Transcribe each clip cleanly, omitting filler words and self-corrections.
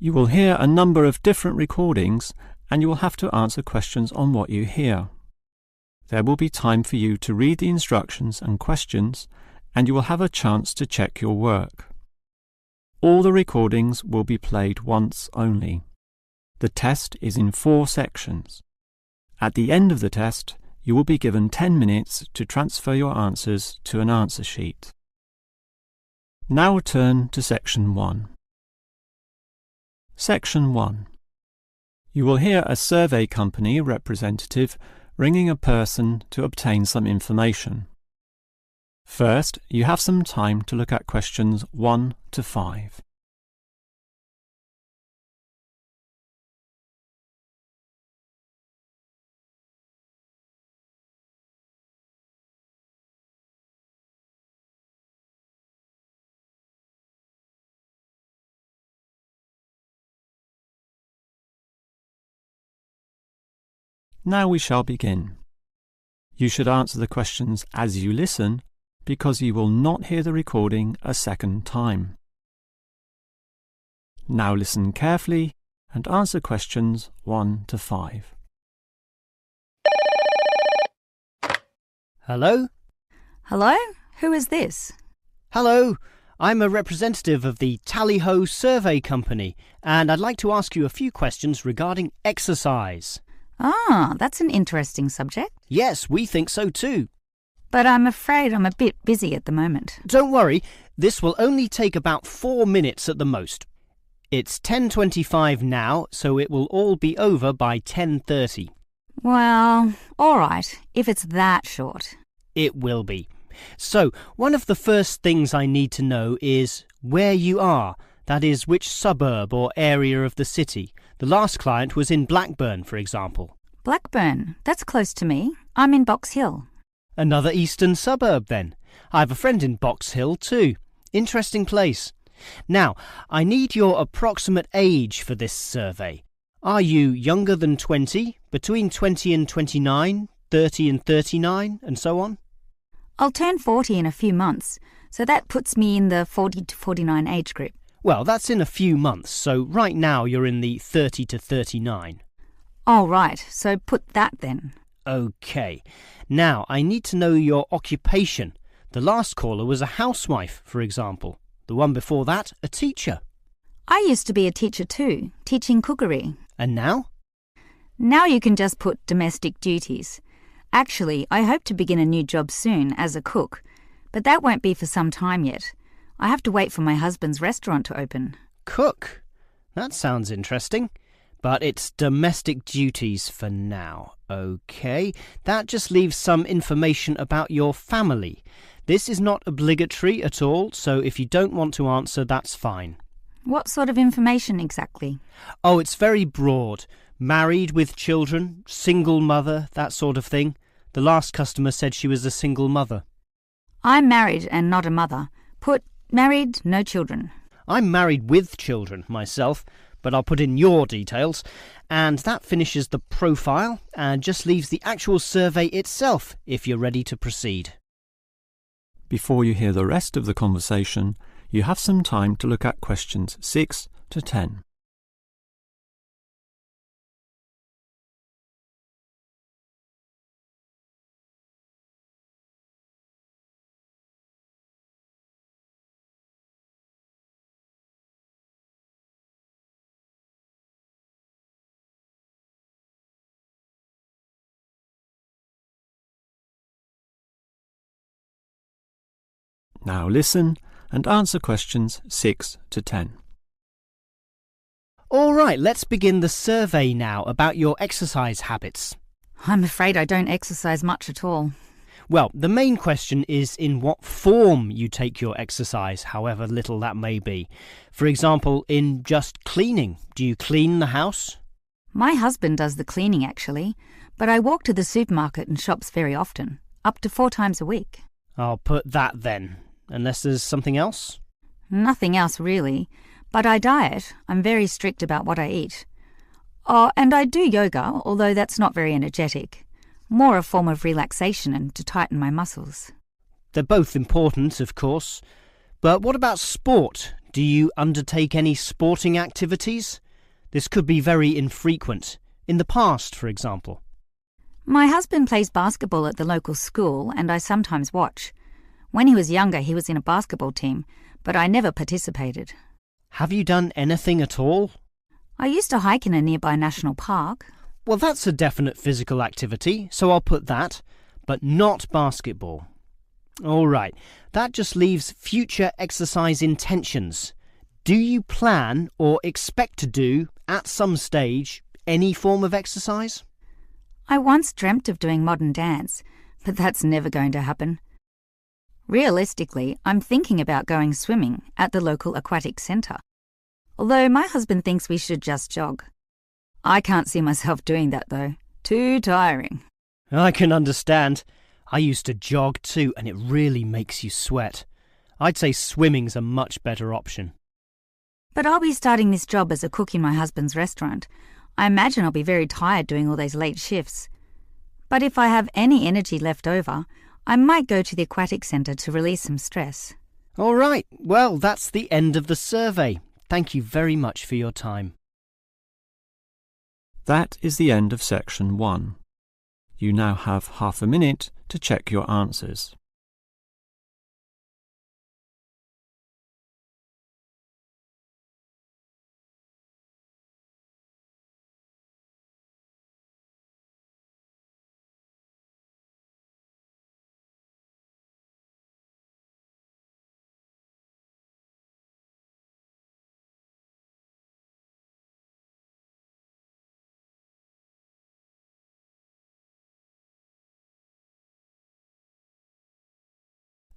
You will hear a number of different recordings and you will have to answer questions on what you hear. There will be time for you to read the instructions and questions, and you will have a chance to check your work. All the recordings will be played once only. The test is in 4 sections. At the end of the test, you will be given 10 minutes to transfer your answers to an answer sheet. Now turn to Section 1. Section 1. You will hear a survey company representative ringing a person to obtain some information. First, you have some time to look at questions 1 to 5. Now we shall begin. You should answer the questions as you listen, because you will not hear the recording a second time. Now listen carefully and answer questions 1 to 5. Hello? Hello? Who is this? Hello, I'm a representative of the Tally-Ho Survey Company, and I'd like to ask you a few questions regarding exercise. Ah, that's an interesting subject. Yes, we think so too. But I'm afraid I'm a bit busy at the moment. Don't worry, this will only take about 4 minutes at the most. It's 10:25 now, so it will all be over by 10:30. Well, all right, if it's that short. It will be. So, one of the first things I need to know is where you are. That is, which suburb or area of the city. The last client was in Blackburn, for example. Blackburn, that's close to me. I'm in Box Hill. Another eastern suburb, then. I have a friend in Box Hill, too. Interesting place. Now, I need your approximate age for this survey. Are you younger than 20, between 20 and 29, 30 and 39, and so on? I'll turn 40 in a few months, so that puts me in the 40 to 49 age group. Well, that's in a few months, so right now you're in the 30 to 39. Oh, right, so put that then. OK. Now, I need to know your occupation. The last caller was a housewife, for example. The one before that, a teacher. I used to be a teacher too, teaching cookery. And now? Now you can just put domestic duties. Actually, I hope to begin a new job soon as a cook, but that won't be for some time yet. I have to wait for my husband's restaurant to open. Cook? That sounds interesting. But it's domestic duties for now. OK. That just leaves some information about your family. This is not obligatory at all, so if you don't want to answer, that's fine. What sort of information exactly? Oh, it's very broad. Married with children, single mother, that sort of thing. The last customer said she was a single mother. I'm married and not a mother. Put married, no children. I'm married with children myself, but I'll put in your details. And that finishes the profile and just leaves the actual survey itself if you're ready to proceed. Before you hear the rest of the conversation, you have some time to look at questions 6 to 10. Now listen and answer questions 6 to 10. All right, let's begin the survey now about your exercise habits. I'm afraid I don't exercise much at all. Well, the main question is in what form you take your exercise, however little that may be. For example, in just cleaning. Do you clean the house? My husband does the cleaning, actually, but I walk to the supermarket and shops very often, up to 4 times a week. I'll put that then, unless there's something else. Nothing else, really. But I diet. I'm very strict about what I eat. Oh, and I do yoga, although that's not very energetic. More a form of relaxation and to tighten my muscles. They're both important, of course. But what about sport? Do you undertake any sporting activities? This could be very infrequent. In the past, for example. My husband plays basketball at the local school and I sometimes watch. When he was younger, he was in a basketball team, but I never participated. Have you done anything at all? I used to hike in a nearby national park. Well, that's a definite physical activity, so I'll put that, but not basketball. All right, that just leaves future exercise intentions. Do you plan or expect to do, at some stage, any form of exercise? I once dreamt of doing modern dance, but that's never going to happen. Realistically, I'm thinking about going swimming at the local aquatic centre, although my husband thinks we should just jog. I can't see myself doing that though. Too tiring. I can understand. I used to jog too, and it really makes you sweat. I'd say swimming's a much better option. But I'll be starting this job as a cook in my husband's restaurant. I imagine I'll be very tired doing all those late shifts. But if I have any energy left over, I might go to the aquatic centre to release some stress. All right, well, that's the end of the survey. Thank you very much for your time. That is the end of section 1. You now have half a minute to check your answers.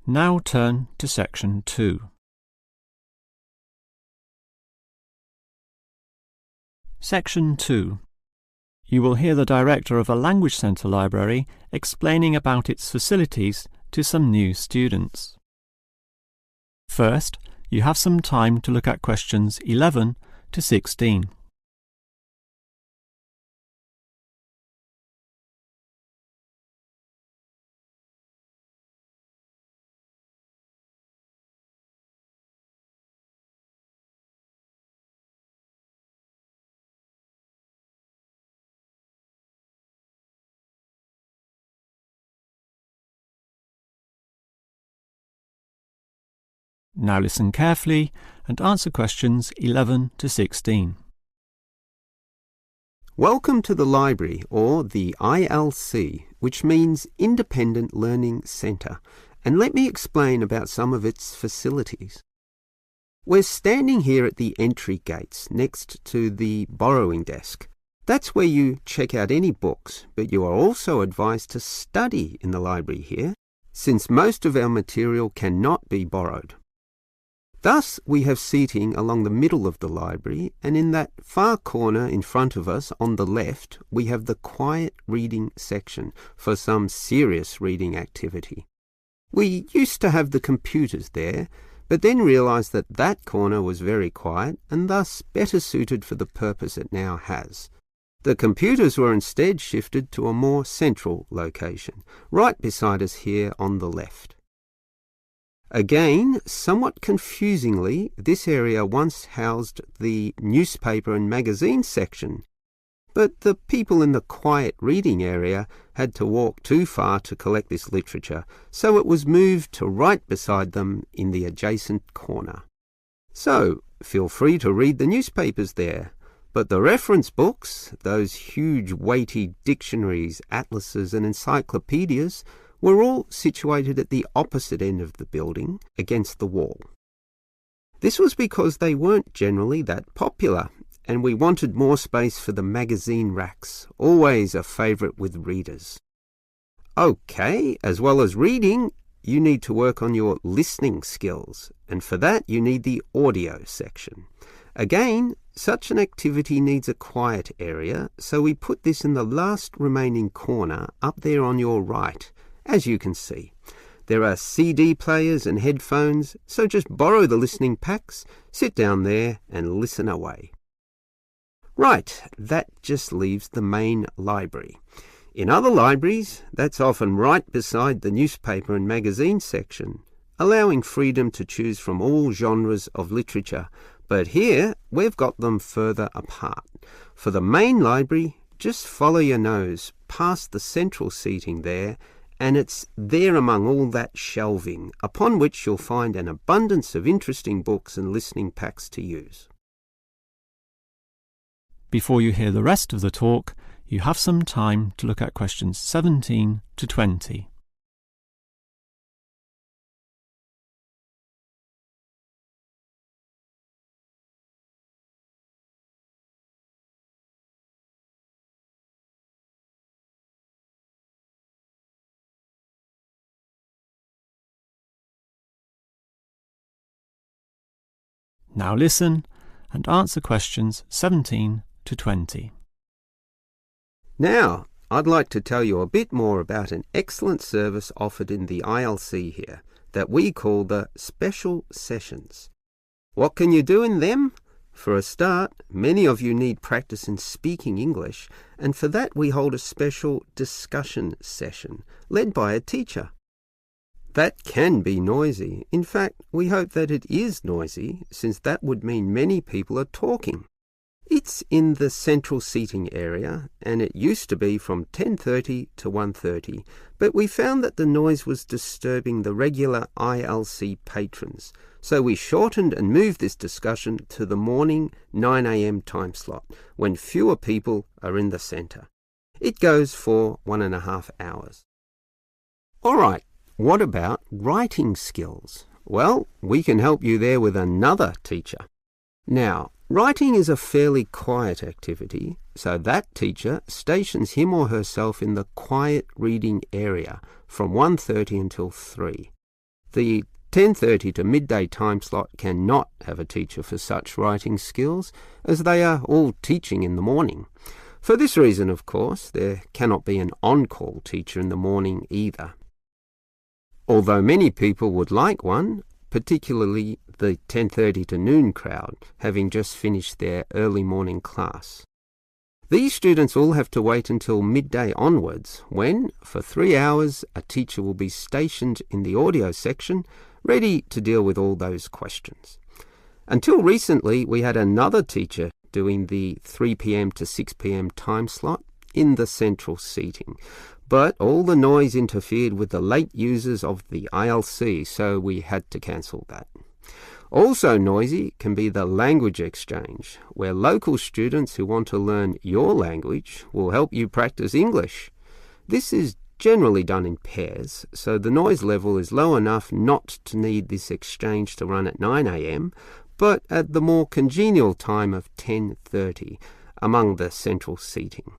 Now turn to section 2. Section 2. You will hear the director of a language centre library explaining about its facilities to some new students. First, you have some time to look at questions 11 to 16. Now listen carefully and answer questions 11 to 16. Welcome to the library, or the ILC, which means Independent Learning Centre, and let me explain about some of its facilities. We're standing here at the entry gates next to the borrowing desk. That's where you check out any books, but you are also advised to study in the library here, since most of our material cannot be borrowed. Thus, we have seating along the middle of the library, and in that far corner in front of us on the left, we have the quiet reading section for some serious reading activity. We used to have the computers there, but then realised that that corner was very quiet and thus better suited for the purpose it now has. The computers were instead shifted to a more central location, right beside us here on the left. Again, somewhat confusingly, this area once housed the newspaper and magazine section, but the people in the quiet reading area had to walk too far to collect this literature, so it was moved to right beside them in the adjacent corner. So, feel free to read the newspapers there, but the reference books, those huge weighty dictionaries, atlases and encyclopedias, were all situated at the opposite end of the building, against the wall. This was because they weren't generally that popular, and we wanted more space for the magazine racks, always a favourite with readers. Okay, as well as reading, you need to work on your listening skills, and for that you need the audio section. Again, such an activity needs a quiet area, so we put this in the last remaining corner up there on your right. As you can see, there are CD players and headphones, so just borrow the listening packs, sit down there and listen away. Right, that just leaves the main library. In other libraries, that's often right beside the newspaper and magazine section, allowing freedom to choose from all genres of literature, but here we've got them further apart. For the main library, just follow your nose past the central seating there, and it's there among all that shelving, upon which you'll find an abundance of interesting books and listening packs to use. Before you hear the rest of the talk, you have some time to look at questions 17 to 20. Now listen and answer questions 17 to 20. Now, I'd like to tell you a bit more about an excellent service offered in the ILC here that we call the Special Sessions. What can you do in them? For a start, many of you need practice in speaking English, and for that we hold a special discussion session led by a teacher. That can be noisy. In fact, we hope that it is noisy, since that would mean many people are talking. It's in the central seating area, and it used to be from 10:30 to 1:30, but we found that the noise was disturbing the regular ILC patrons, so we shortened and moved this discussion to the morning 9 a.m. time slot, when fewer people are in the centre. It goes for 1.5 hours. All right. What about writing skills? Well, we can help you there with another teacher. Now, writing is a fairly quiet activity, so that teacher stations him or herself in the quiet reading area from 1:30 until 3. The 10:30 to midday time slot cannot have a teacher for such writing skills, as they are all teaching in the morning. For this reason, of course, there cannot be an on-call teacher in the morning either. Although many people would like one, particularly the 10:30 to noon crowd, having just finished their early morning class. These students all have to wait until midday onwards, when, for 3 hours, a teacher will be stationed in the audio section, ready to deal with all those questions. Until recently, we had another teacher doing the 3 p.m. to 6 p.m. time slot in the central seating. But all the noise interfered with the late users of the ILC, so we had to cancel that. Also noisy can be the language exchange, where local students who want to learn your language will help you practice English. This is generally done in pairs, so the noise level is low enough not to need this exchange to run at 9 a.m, but at the more congenial time of 10:30 among the central seating.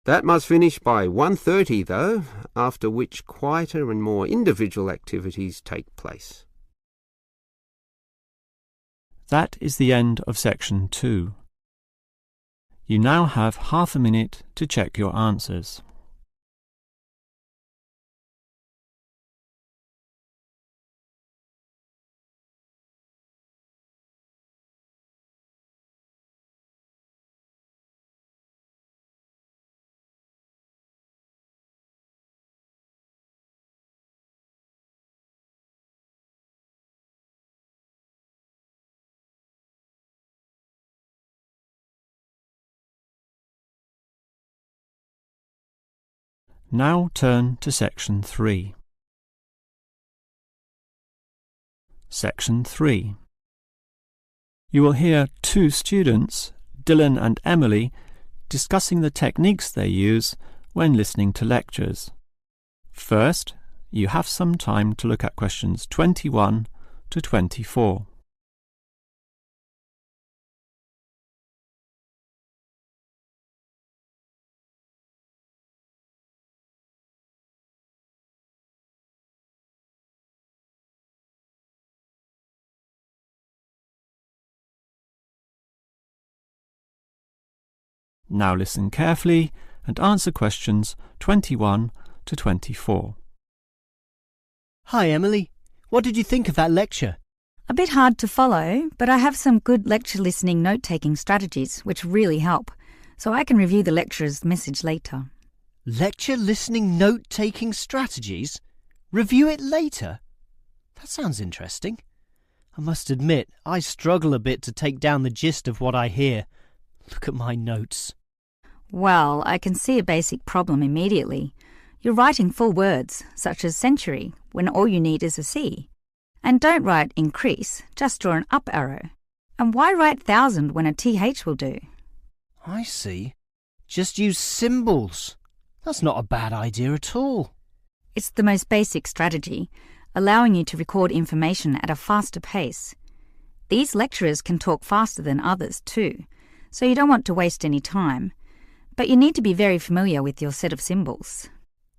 That must finish by 1:30 though, after which quieter and more individual activities take place. That is the end of section 2. You now have half a minute to check your answers. Now turn to section 3. Section 3. You will hear two students, Dylan and Emily, discussing the techniques they use when listening to lectures. First, you have some time to look at questions 21 to 24. Now listen carefully and answer questions 21 to 24. Hi, Emily. What did you think of that lecture? A bit hard to follow, but I have some good lecture listening note-taking strategies which really help, so I can review the lecturer's message later. Lecture listening note-taking strategies? Review it later? That sounds interesting. I must admit, I struggle a bit to take down the gist of what I hear. Look at my notes. Well, I can see a basic problem immediately. You're writing full words, such as century, when all you need is a C. And don't write increase, just draw an up arrow. And why write thousand when a TH will do? I see. Just use symbols. That's not a bad idea at all. It's the most basic strategy, allowing you to record information at a faster pace. These lecturers can talk faster than others too, so you don't want to waste any time. But you need to be very familiar with your set of symbols.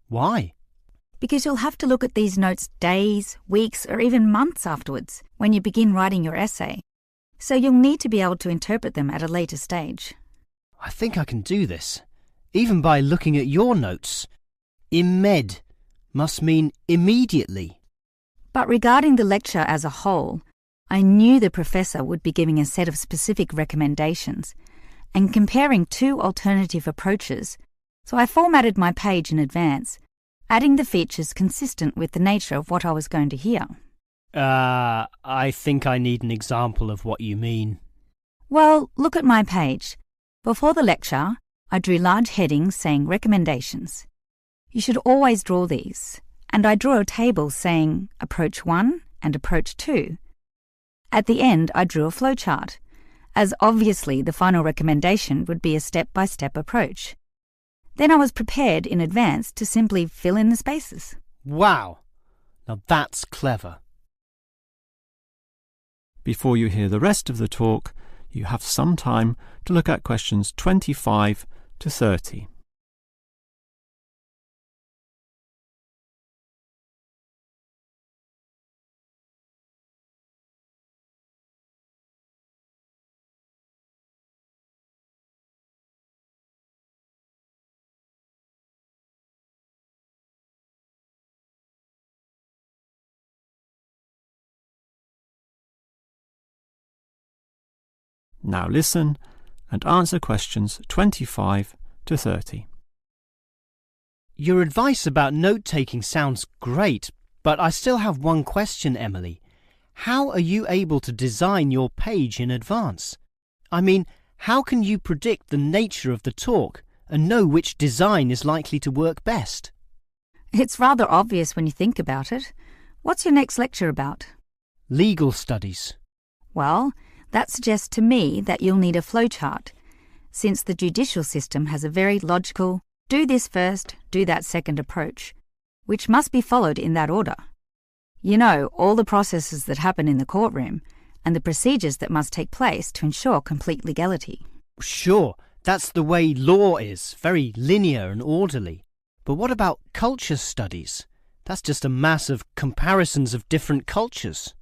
Why? Because you'll have to look at these notes days, weeks, or even months afterwards when you begin writing your essay. So you'll need to be able to interpret them at a later stage. I think I can do this, even by looking at your notes. Imed must mean immediately. But regarding the lecture as a whole, I knew the professor would be giving a set of specific recommendations and comparing two alternative approaches, so I formatted my page in advance, adding the features consistent with the nature of what I was going to hear. I think I need an example of what you mean. Well, look at my page. Before the lecture, I drew large headings saying recommendations. You should always draw these, and I drew a table saying approach 1 and approach 2. At the end, I drew a flowchart, as obviously the final recommendation would be a step-by-step approach. Then I was prepared in advance to simply fill in the spaces. Wow! Now that's clever. Before you hear the rest of the talk, you have some time to look at questions 25 to 30. Now listen and answer questions 25 to 30. Your advice about note-taking sounds great, but I still have one question, Emily. How are you able to design your page in advance? I mean, how can you predict the nature of the talk and know which design is likely to work best? It's rather obvious when you think about it. What's your next lecture about? Legal studies. Well, that suggests to me that you'll need a flowchart, since the judicial system has a very logical, do this first, do that second approach, which must be followed in that order. You know, all the processes that happen in the courtroom and the procedures that must take place to ensure complete legality. Sure, that's the way law is, very linear and orderly. But what about culture studies? That's just a mass of comparisons of different cultures.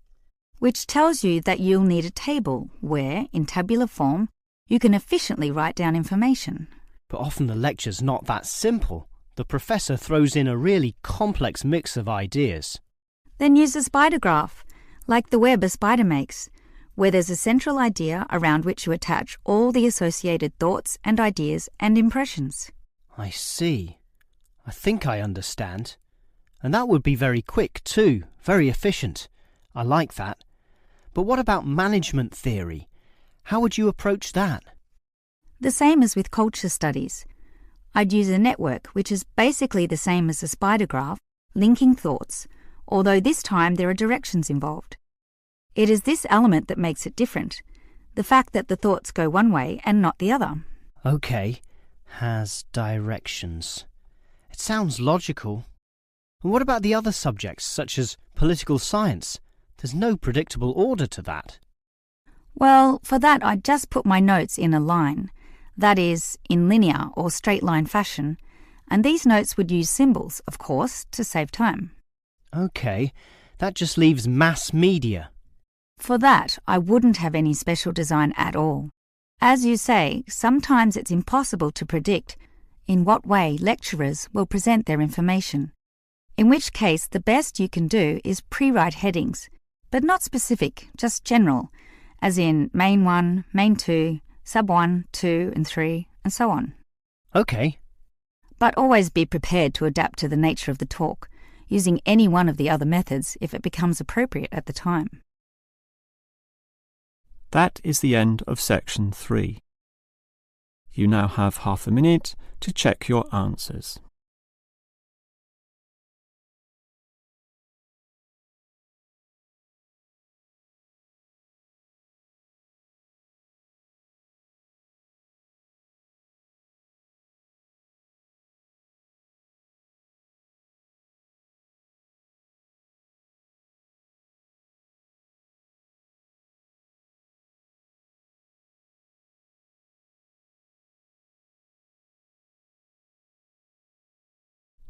Which tells you that you'll need a table where, in tabular form, you can efficiently write down information. But often the lecture's not that simple. The professor throws in a really complex mix of ideas. Then use a spider graph, like the web a spider makes, where there's a central idea around which you attach all the associated thoughts and ideas and impressions. I see. I think I understand. And that would be very quick too, very efficient. I like that. But what about management theory? How would you approach that? The same as with culture studies. I'd use a network, which is basically the same as a spider graph, linking thoughts, although this time there are directions involved. It is this element that makes it different, the fact that the thoughts go one way and not the other. Okay, has directions. It sounds logical. And what about the other subjects, such as political science? There's no predictable order to that. Well, for that I'd just put my notes in a line, that is, in linear or straight line fashion, and these notes would use symbols, of course, to save time. Okay, that just leaves mass media. For that, I wouldn't have any special design at all. As you say, sometimes it's impossible to predict in what way lecturers will present their information, in which case the best you can do is pre-write headings, but not specific, just general, as in main 1, main 2, sub 1, 2 and 3, and so on. Okay. But always be prepared to adapt to the nature of the talk. using any one of the other methods if it becomes appropriate at the time. That is the end of section 3. You now have half a minute to check your answers.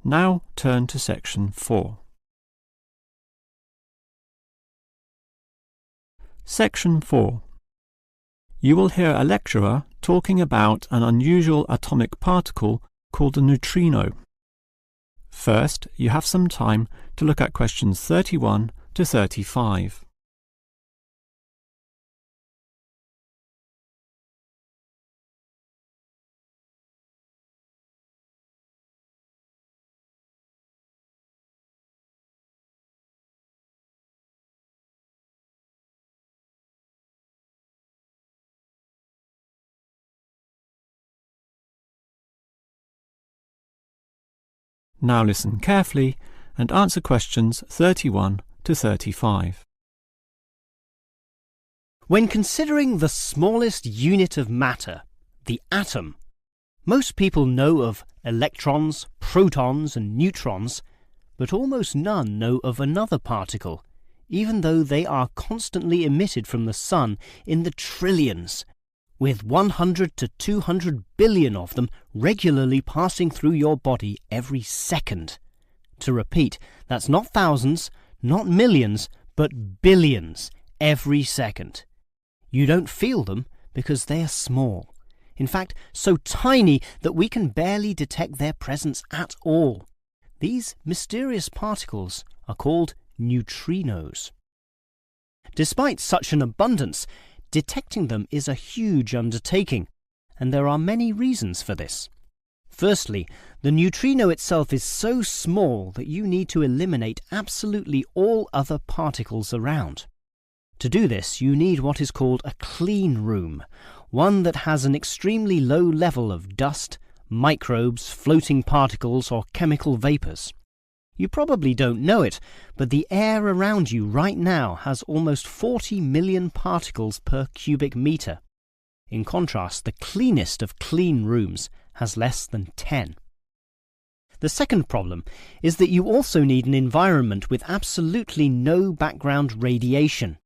Now turn to section 4. Section 4. You will hear a lecturer talking about an unusual atomic particle called a neutrino. First, you have some time to look at questions 31 to 35. Now listen carefully and answer questions 31 to 35. When considering the smallest unit of matter, the atom, most people know of electrons, protons and neutrons, but almost none know of another particle, even though they are constantly emitted from the sun in the trillions, with 100 to 200 billion of them regularly passing through your body every second. To repeat, that's not thousands, not millions, but billions every second. You don't feel them because they are small. In fact, so tiny that we can barely detect their presence at all. These mysterious particles are called neutrinos. Despite such an abundance, detecting them is a huge undertaking, and there are many reasons for this. Firstly, the neutrino itself is so small that you need to eliminate absolutely all other particles around. To do this, you need what is called a clean room, one that has an extremely low level of dust, microbes, floating particles, or chemical vapors. You probably don't know it, but the air around you right now has almost 40 million particles per cubic meter. In contrast, the cleanest of clean rooms has less than 10. The second problem is that you also need an environment with absolutely no background radiation.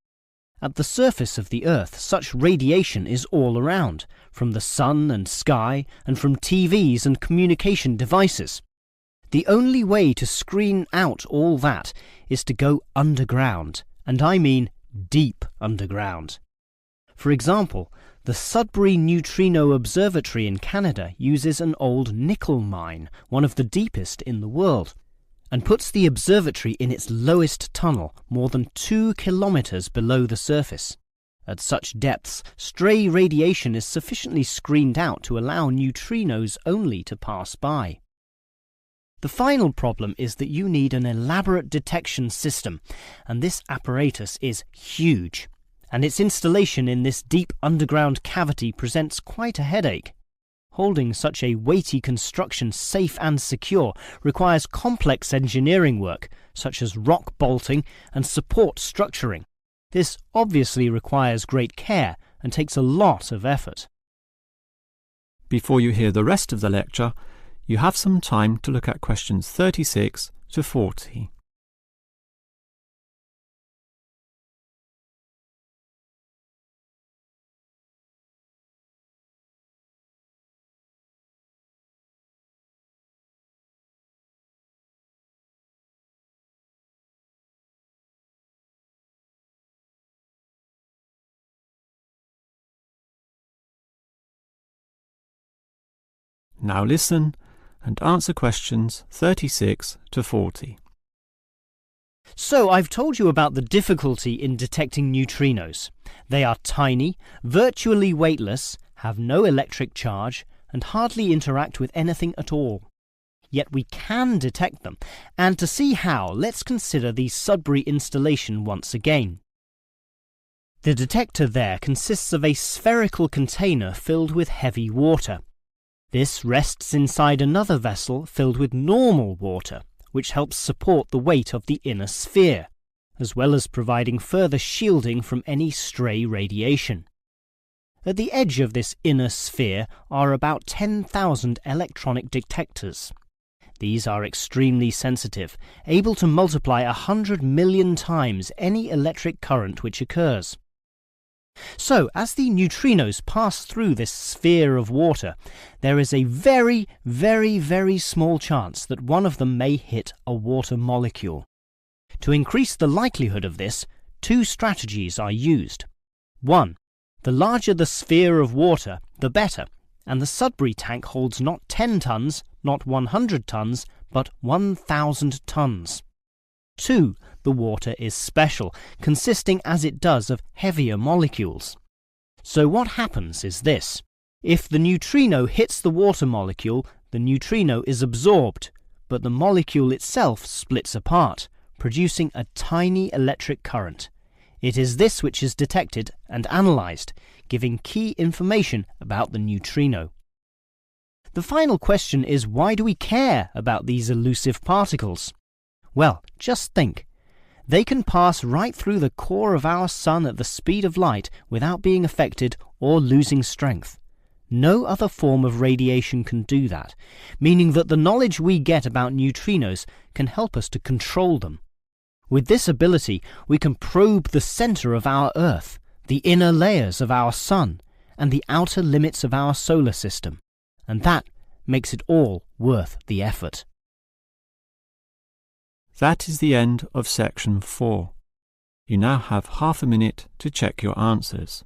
At the surface of the Earth, such radiation is all around, from the sun and sky, and from TVs and communication devices. The only way to screen out all that is to go underground, and I mean deep underground. For example, the Sudbury Neutrino Observatory in Canada uses an old nickel mine, one of the deepest in the world, and puts the observatory in its lowest tunnel, more than 2 kilometers below the surface. At such depths, stray radiation is sufficiently screened out to allow neutrinos only to pass by. The final problem is that you need an elaborate detection system, and this apparatus is huge, and its installation in this deep underground cavity presents quite a headache. Holding such a weighty construction safe and secure requires complex engineering work, such as rock bolting and support structuring. This obviously requires great care and takes a lot of effort. Before you hear the rest of the lecture, you have some time to look at questions 36 to 40. Now listen and answer questions 36 to 40. So I've told you about the difficulty in detecting neutrinos. They are tiny, virtually weightless, have no electric charge, and hardly interact with anything at all. yet we can detect them, and to see how, let's consider the Sudbury installation once again. The detector there consists of a spherical container filled with heavy water. This rests inside another vessel filled with normal water, which helps support the weight of the inner sphere, as well as providing further shielding from any stray radiation. At the edge of this inner sphere are about 10,000 electronic detectors. These are extremely sensitive, able to multiply 100 million times any electric current which occurs. So, as the neutrinos pass through this sphere of water, there is a very, very, very small chance that one of them may hit a water molecule. To increase the likelihood of this, two strategies are used. 1. The larger the sphere of water, the better, and the Sudbury tank holds not 10 tons, not 100 tons, but 1,000 tons. 2. The water is special, consisting as it does of heavier molecules. So what happens is this. If the neutrino hits the water molecule, the neutrino is absorbed, but the molecule itself splits apart, producing a tiny electric current. It is this which is detected and analysed, giving key information about the neutrino. The final question is, why do we care about these elusive particles? Well, just think. They can pass right through the core of our Sun at the speed of light without being affected or losing strength. No other form of radiation can do that, meaning that the knowledge we get about neutrinos can help us to control them. With this ability, we can probe the centre of our Earth, the inner layers of our Sun, and the outer limits of our solar system, and that makes it all worth the effort. That is the end of section 4. You now have half a minute to check your answers.